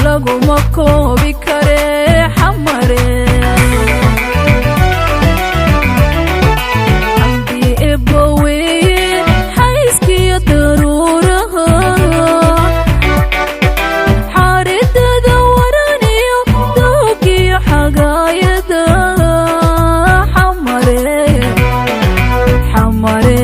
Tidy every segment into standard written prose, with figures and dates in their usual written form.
laguma koobi kare xamare ambi eboweye xayskiyo daruuraha xaaridada waraniyo doogiyo xagaayada xamare xamare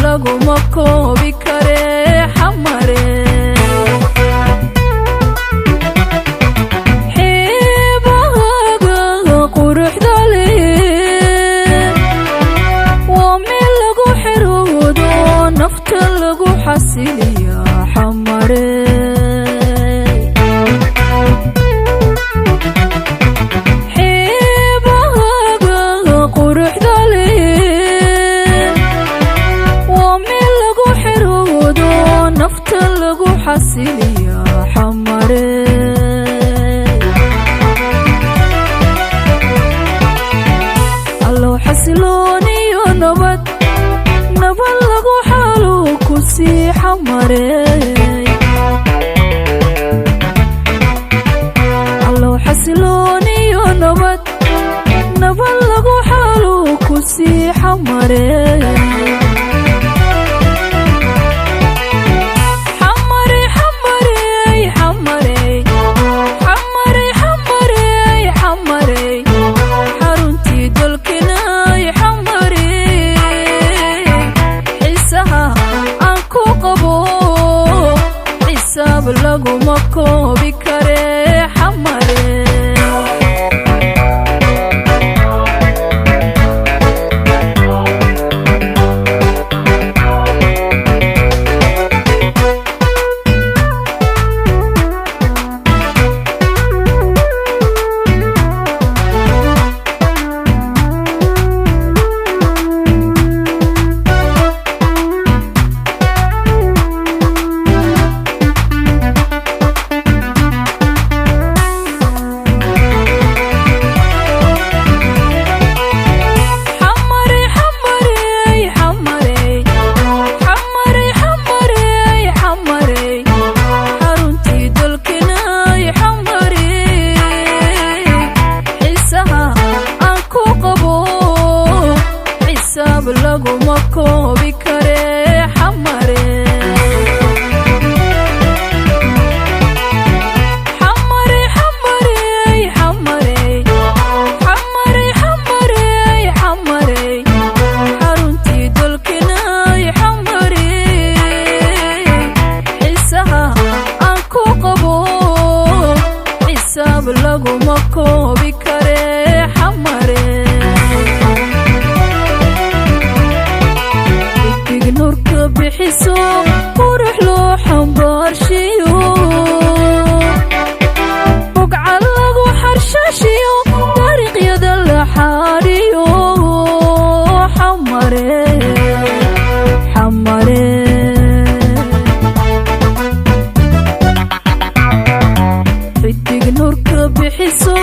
laguma koobi kare xamare xeebahaga quruxda leh waa meel lagu xiroodo nafta lagu xasiliya xamare xeebahaga quruxda nafta lagu xasiliya xamare allow xasilooniyo nabad nabad lagu xaalo ku sii xamare allow xasilooniyo nabad nabad lagu xaalo ku sii xamare laguma koobi kare xamare laguma koobi kare xamare xamare xamare xamare xamare xamare xamare xaruntii dalkinay xamare xiisaha aan ku qabo xisaab laguma koobi kare xamare bixiso qurux loo xambaarshiyo bogcal lagu xarshashiyo dariiqyada la xaadhiyo xamare xamare xidig nurka bixiso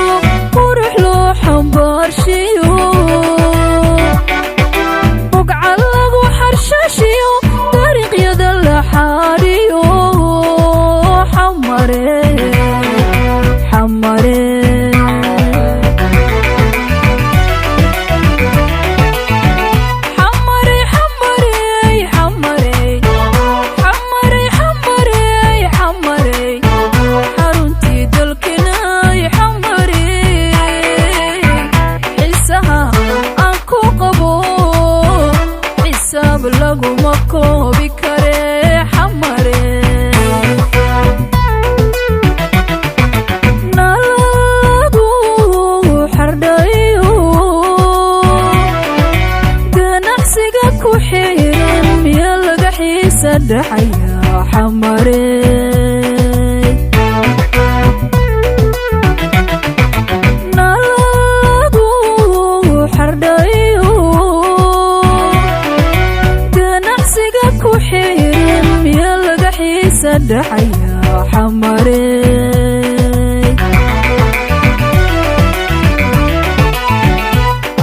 farxaya xamarey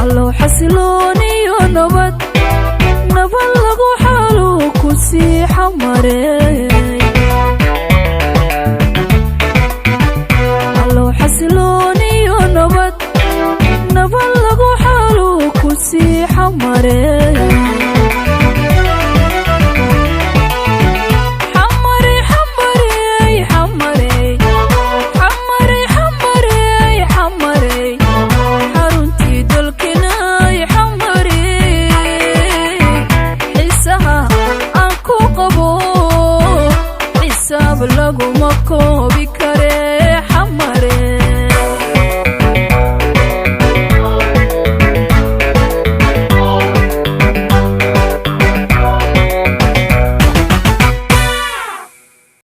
allow xasilooniyo nabad lagu xalo ku sii xamarey